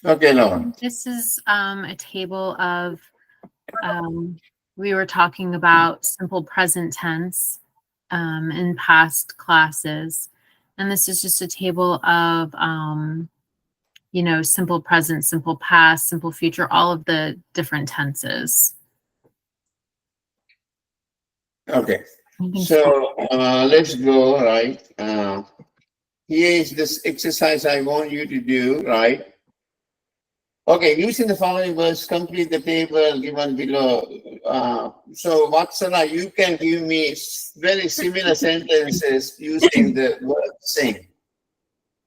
Okay, Lauren. This is a table of, we were talking about simple present tense in past classes. And this is just a table of, simple present, simple past, simple future, all of the different tenses. Okay. So let's go, right? Here is this exercise I want you to do, right? Okay, using the following words, complete the table given below. So, Vatsala, you can give me very similar sentences using the word sing.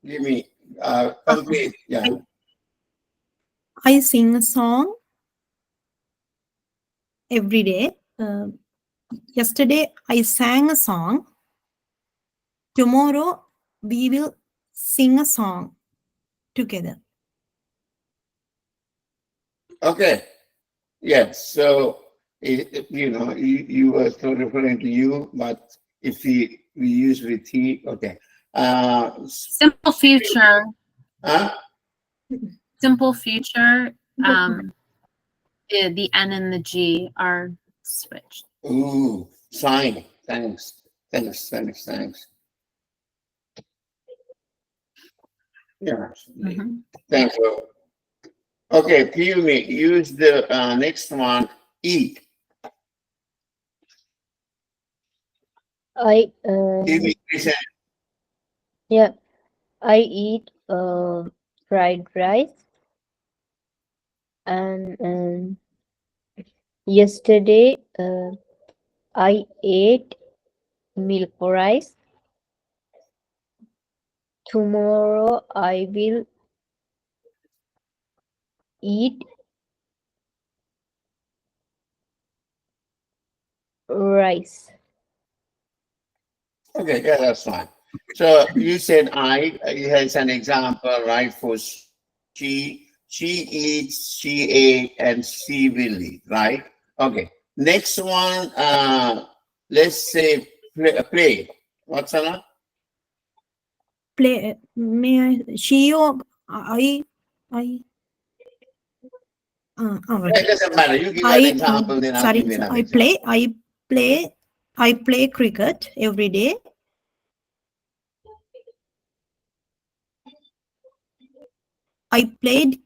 Give me complete, yeah. I sing a song every day. Yesterday, I sang a song. Tomorrow, we will sing a song together. Okay. Yes. So, you were still referring to you, but if we use with he, okay. Simple future. Huh? Simple future. The N and the G are switched. Ooh, sign. Thanks. Yeah. Mhm. Thank you. Okay, Piyumi, use the next one, eat. I Give me present. yeah, I eat fried rice and yesterday I ate milk rice. Tomorrow I will eat rice. Okay, yeah, that's fine. So you said I, here's an example, right, for she eats, she ate, and she will eat, right? Okay. Next one, let's say play. What's that? Play. May I? She or I. It doesn't matter. You give an example, then I'll sorry. give you another I example. play cricket every day. I played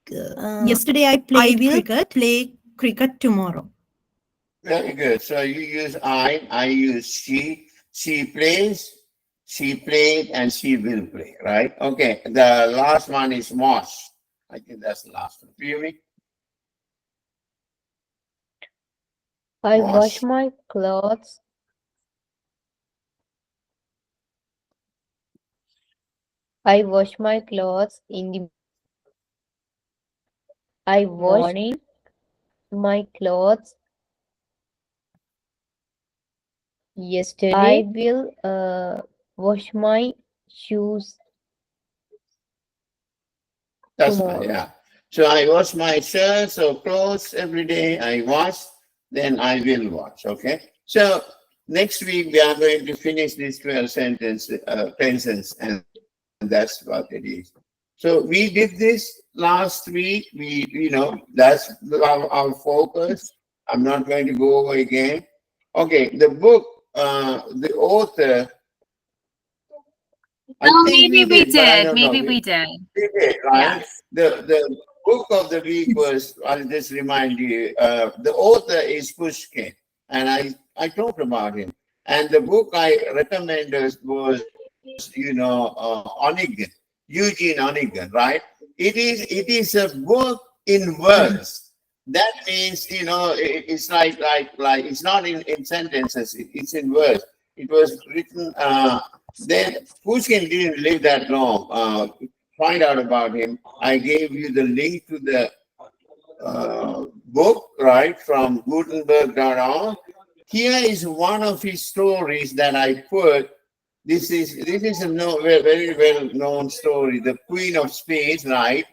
yesterday. I played cricket. Play cricket tomorrow. Very good. So you use I use she. She plays, she played, and she will play, right? Okay. The last one is wash. I think that's the last one. Do you mean? I Wash. wash my clothes. I wash my clothes in the I wash my clothes yesterday. I will wash my shoes That's tomorrow. fine, yeah. So I wash my shirts or clothes every day. I wash, then I will wash. Okay. So next week we are going to finish these 12 tenses, and that's what it is. So we did this last week. That's our focus. I'm not going to go over again. Okay, the book, the author. I think maybe we but I did. don't Maybe know. we did. We did, right? Yes. The book of the week was, I'll just remind you, the author is Pushkin, and I talked about him. And the book I recommended was, Onigan, Eugene Onigan, right? It is a book in verse. That means, it's like it's not in sentences. It's in verse. It was written. Then Pushkin didn't live that long. Find out about him. I gave you the link to the book, right, from Gutenberg.org. Here is one of his stories that I put. This is a very well known story, the Queen of Spades, right?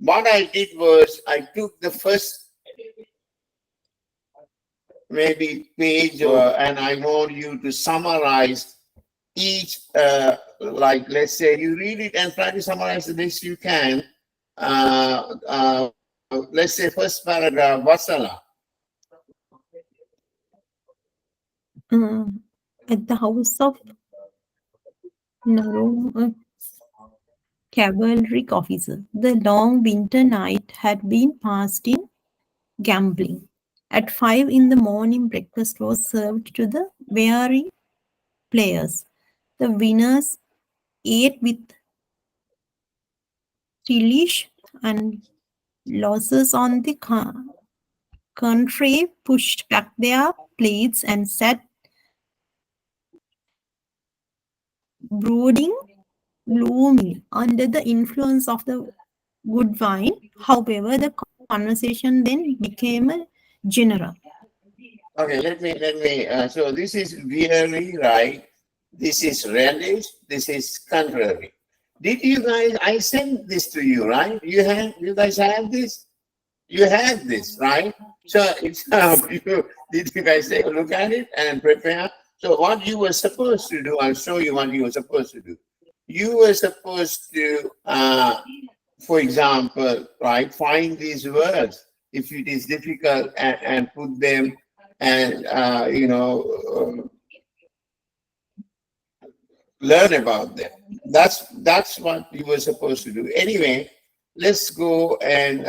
What I did was I took the first maybe page, and I want you to summarize each, like let's say you read it and try to summarize the best you can. let's say first paragraph, Vatsala. At the house of Naro, cavalry officer, the long winter night had been passed in gambling. At 5 in the morning, breakfast was served to the weary players. The winners ate with relish, and losers on the contrary pushed back their plates and sat brooding gloomy under the influence of the good wine. However, the conversation then became a general. Okay, let me. So this is weary, right? This is relish. This is contrary. Did you guys? I sent this to you, right? You guys have this. You have this, right? So it's did you guys take a look at it and prepare? So what you were supposed to do, I'll show you what you were supposed to do. You were supposed to, for example, right, find these words if it is difficult and put them and learn about them. That's what you were supposed to do. Anyway, let's go and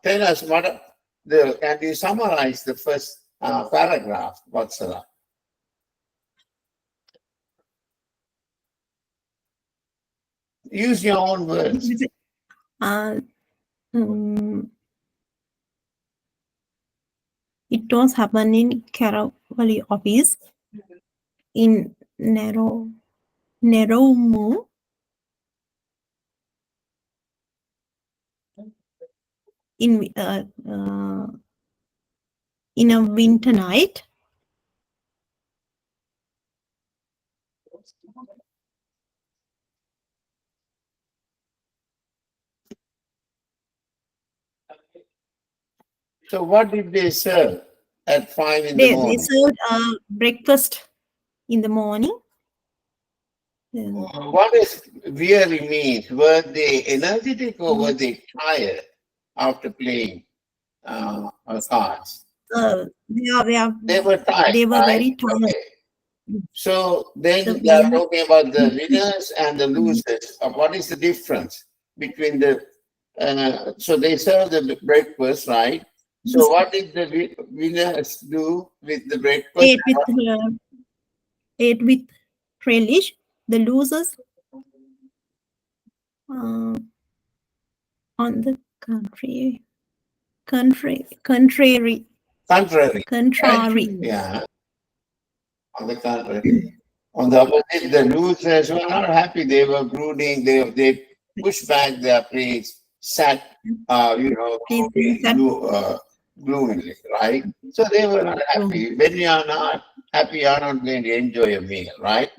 tell us can you summarize the first paragraph, Vatsala? Use your own words. It was happened in Karavali office in Naromu in a winter night. So what did they serve at 5 in the morning? They served breakfast in the morning. What does weary mean? Were they energetic or were they tired after playing cards? They were tired. They were right? very tired. Okay. So then The they are winner- talking about the winners and the losers. What is the difference between the? So they serve the breakfast, right? So what did the winners do with the breakfast? Ate with relish. The losers on the contrary. Contrary. Contrary. Yeah. On the contrary. On the opposite, the losers were not happy. They were brooding. They pushed back their plates, sat, gloomily, right? So they were not happy. When you are not happy, you are not going to enjoy a meal, right?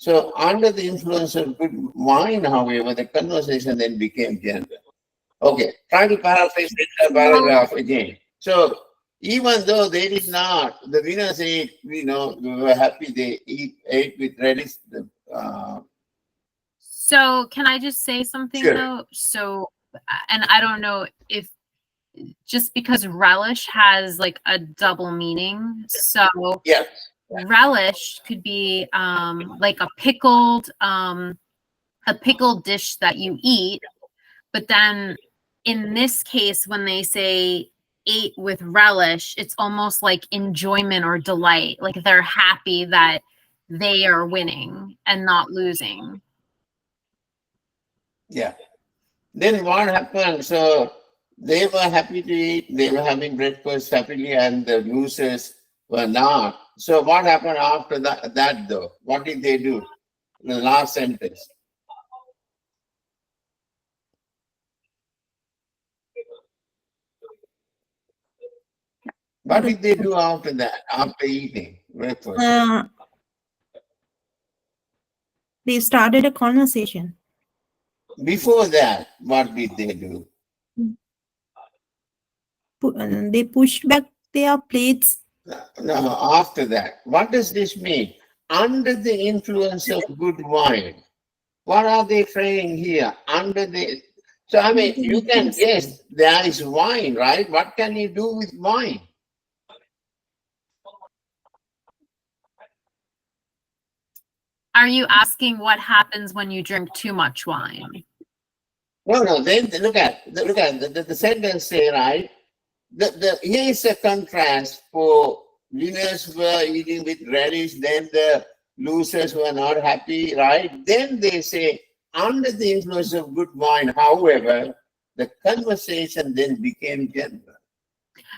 So under the influence of good wine, however, the conversation then became general. Okay, try to paraphrase this paragraph again. So even though they did not, the winners ate, we were happy they ate with relish. So can I just say something Sure. though? So, and I don't know if just because relish has like a double meaning. So Yeah. relish could be like a pickled dish that you eat, but then in this case, when they say ate with relish, it's almost like enjoyment or delight. Like they're happy that they are winning and not losing. Yeah. Then what happened? So they were happy to eat, they were having breakfast happily, and the losers were not. So what happened after that though? What did they do? The last sentence. What did they do after that, after eating breakfast? They started a conversation. Before that, what did they do? They pushed back their plates. No, after that. What does this mean? Under the influence of good wine. What are they saying here? So, I mean, you can guess there is wine, right? What can you do with wine? Are you asking what happens when you drink too much wine? No. Then look at the sentence say, right? Here is a contrast for winners who are eating with relish, then the losers who are not happy, right? Then they say, under the influence of good wine, however, the conversation then became general.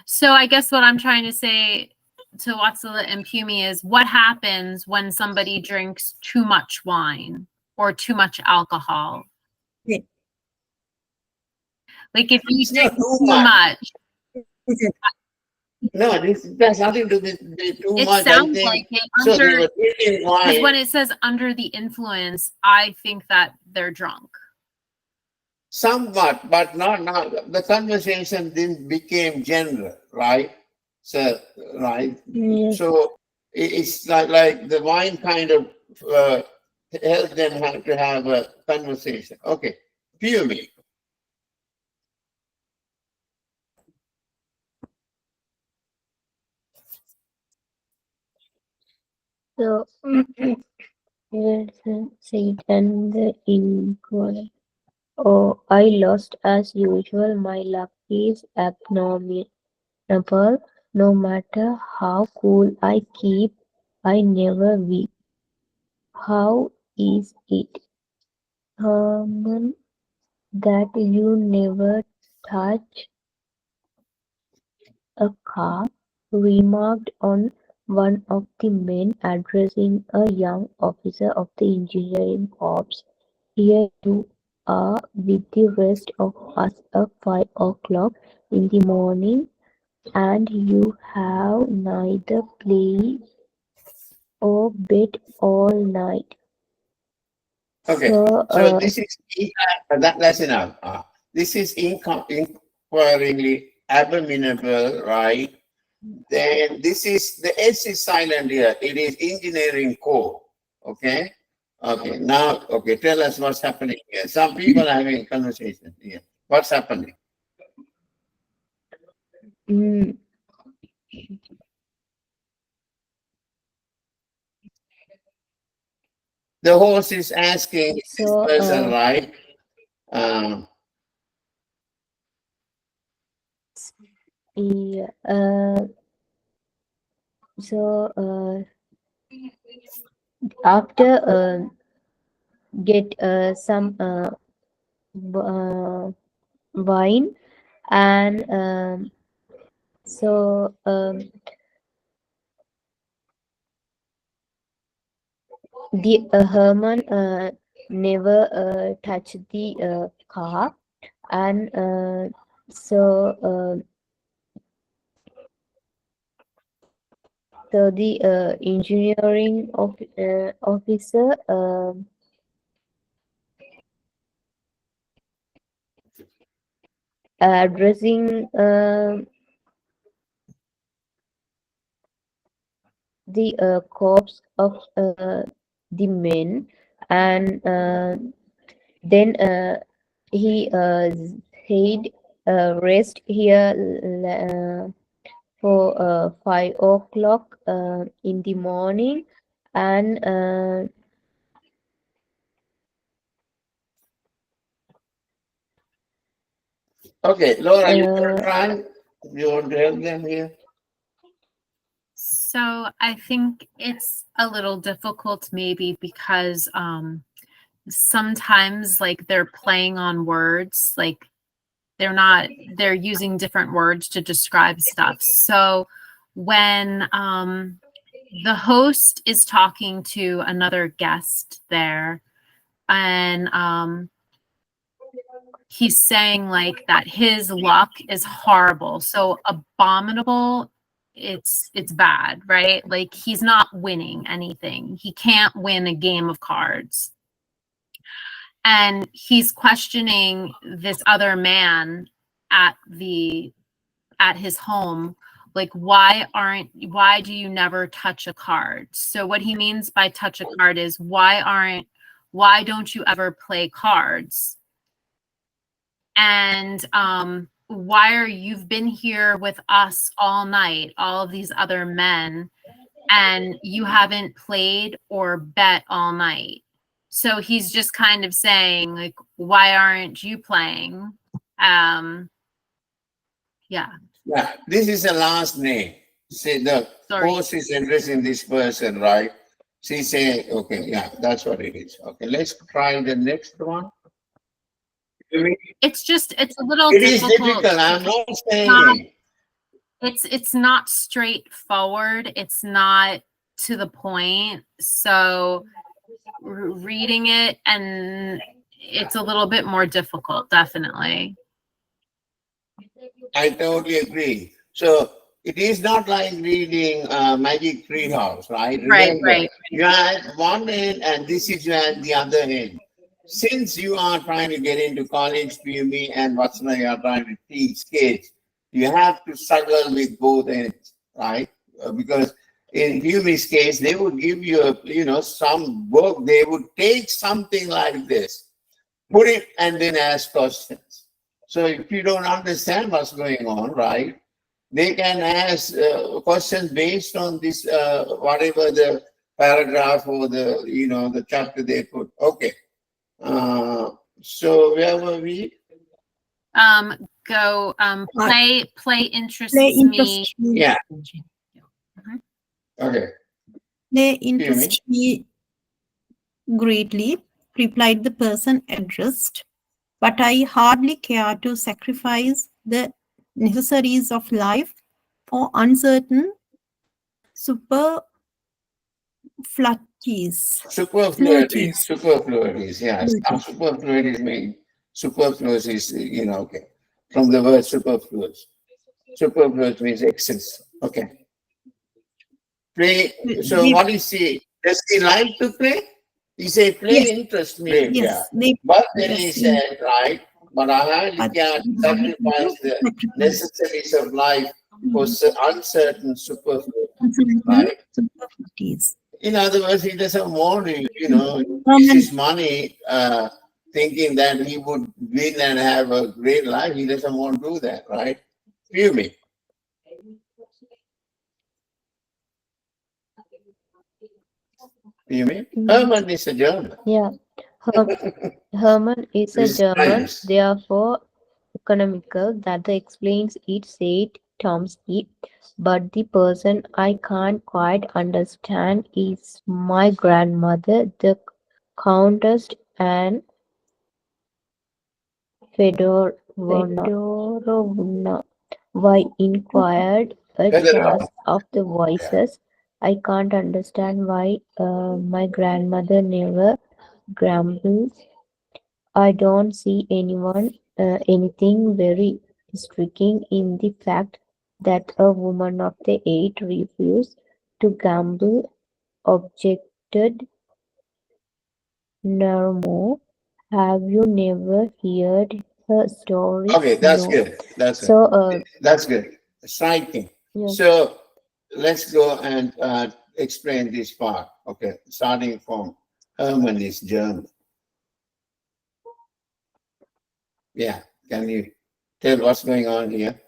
So I guess what I'm trying to say to Watsala and Pumi is what happens when somebody drinks too much wine or too much alcohol? Yeah. Like if you It's not drink too too much. much, No, this has nothing to do with too it much, I sounds think. like it So they under, were drinking because when wine. it says under the influence, I think that they're drunk. Somewhat, but not now. The conversation then became general, right? So, right. Yes. So it's like the wine kind of helped them to have a conversation. Okay, Pumi. So, Wilson said, and the inquiry. Oh, I lost as usual. My luck is abnormal. No matter how cool I keep, I never win. How is it, Herman, that you never touch a car? Remarked on one of the men addressing a young officer of the engineering corps. Here you are with the rest of us at 5 o'clock in the morning, and you have neither played or bet all night. Okay, So, so this is that's enough. This is inquiringly abominable, right? Then this is the S is silent here. It is engineering core. Okay. Okay. Now, okay. Tell us what's happening here. Some people are having conversation here. What's happening? mm, The host is asking this so, person, right? Um, yeah, so after get some wine and so the Herman never touched the car, and so so the engineering officer addressing the corpse of the men, and then he said, rest here for 5 o'clock in the morning, and okay, Laura, you want to uh, try? You want to help them here? So I think it's a little difficult maybe because sometimes like they're playing on words, like they're using different words to describe stuff. So when the host is talking to another guest there and he's saying like that his luck is horrible. So abominable, it's bad, right? Like he's not winning anything. He can't win a game of cards. And he's questioning this other man at his home, like why do you never touch a card? So what he means by touch a card is why don't you ever play cards? and why are you've been here with us all night, all of these other men, and you haven't played or bet all night. So he's just kind of saying, like, why aren't you playing? Yeah. Yeah, this is the last name. See, the Sorry. host is addressing this person, right? She say, okay, yeah, that's what it is. Okay, let's try the next one. It's a little It is difficult. difficult. I'm not saying. It's not straightforward. It's not to the point. So reading it, and it's a little bit more difficult, definitely. I totally agree. So it is not like reading Magic Treehouse, right? Remember, Right. you are at one end and this is at the other end. Since you are trying to get into college, PUME, and what's now you are trying to teach kids, you have to struggle with both ends, right? Because in PUME's case, they would give you, some book. They would take something like this, put it, and then ask questions. So if you don't understand what's going on, right, they can ask questions based on this, whatever the paragraph or the chapter they put. Okay. So where were we? Go play interests Play me. interests me. Yeah. Okay. Play interests me greatly, replied the person addressed, but I hardly care to sacrifice the necessaries of life for uncertain superfluities. Superfluities, yes. Superfluities mean superfluous is, okay. From the word superfluous. Superfluous means excess. Okay. Play. So what is he? Does he like to play? He said, play interests me. Yes, Yeah. But then he said, right, but I can't sacrifice the necessities of life for uncertain superfluous, right? Superfluities. In other words, he doesn't want to, use his money thinking that he would win and have a great life. He doesn't want to do that, right? Feel me? You mean? Herman is a German. Yeah. Herman is a This is German, nice. therefore economical. That explains it, said Tomsky. But the person I can't quite understand is my grandmother, the Countess Anne Fedorovna. Why? Inquired a chorus of the voices. I can't understand why my grandmother never grumbles. I don't see anything very striking in the fact that a woman of the age refused to gamble, objected Narmo. Have you never heard her story? Okay, that's No. good. That's So, good. That's good. Striking. yeah. So let's go and explain this part. Okay, starting from Herman is German. Yeah, can you tell what's going on here?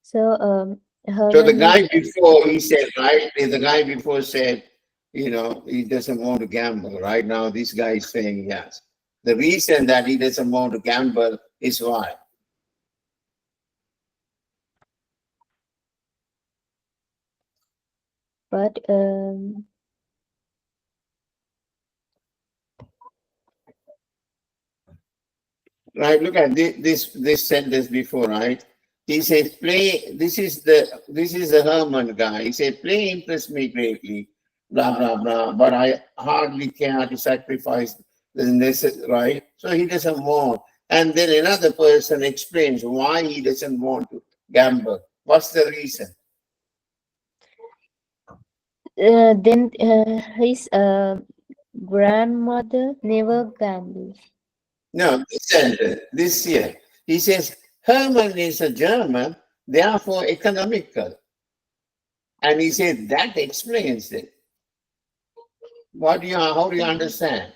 So, So the Herman guy before he said, right? The guy before said, he doesn't want to gamble. Right now, this guy is saying yes. The reason that he doesn't want to gamble is why? but Right, look at this sentence before, right? He says, play, this is the Herman guy. He said, play interests me greatly, blah, blah, blah, but I hardly care to sacrifice the necessary, right? So he doesn't want. And then another person explains why he doesn't want to gamble. What's the reason? then his grandmother never gambled. No, this year. He says, Herman is a German, therefore economical. And he said, that explains it. How do you understand?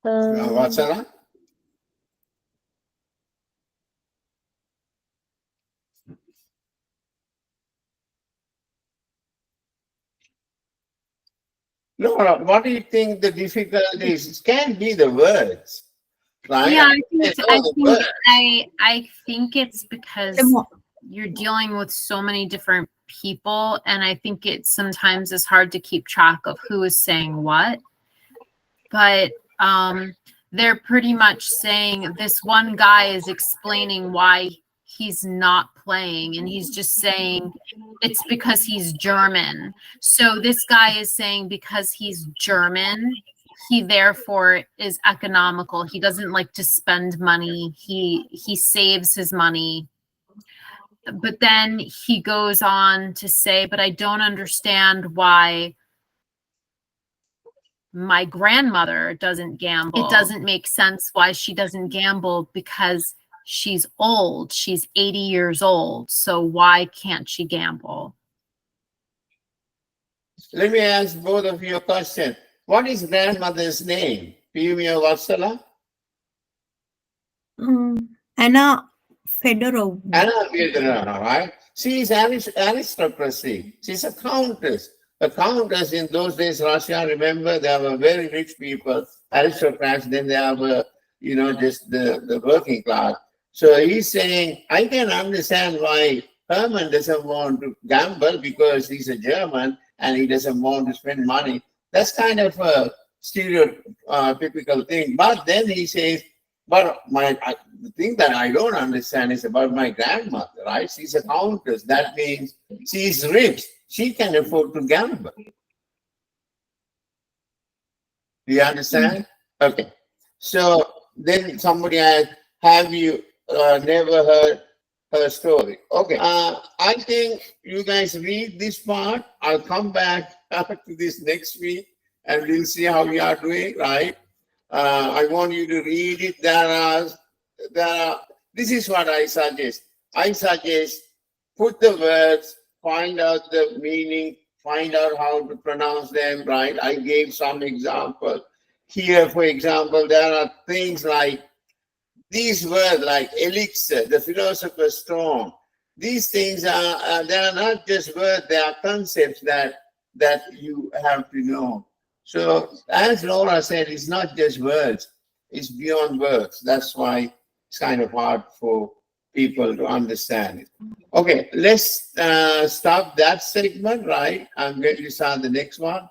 What's Um, that? No, what do you think the difficulty is? It can't be the words, right? Yeah, They know the words. I think it's because you're dealing with so many different people, and I think it sometimes is hard to keep track of who is saying what. But they're pretty much saying this one guy is explaining why he's not playing, and he's just saying it's because he's German. So this guy is saying because he's German, he therefore is economical. He doesn't like to spend money. He saves his money. But then he goes on to say, but I don't understand why my grandmother doesn't gamble. It doesn't make sense why she doesn't gamble because she's old. She's 80 years old. So why can't she gamble? Let me ask both of you a question. What is grandmother's name? Piyumia Vatsala? Anna Fedorov. Anna Vedrana, right? She is aristocracy. She's a countess. A countess in those days, Russia, remember, there were very rich people, aristocrats, then there were, just the working class. So he's saying, I can understand why Herman doesn't want to gamble because he's a German and he doesn't want to spend money. That's kind of a stereotypical thing. But then he says, but the thing that I don't understand is about my grandmother, right? She's a countess. That means she's rich. She can afford to gamble. Do you understand? Okay. So then somebody asked, have you never heard her story? Okay. I think you guys read this part. I'll come back to this next week and we'll see how we are doing, right? I want you to read it. This is what I suggest. I suggest put the words, find out the meaning, find out how to pronounce them, right? I gave some example. Here, for example, there are things like these words like elixir, the philosopher's stone. These things are, they are not just words, they are concepts that you have to know. So as Laura said, it's not just words, it's beyond words. That's why it's kind of hard for people to understand it. Okay, let's stop that segment, right? I'm going to start the next one.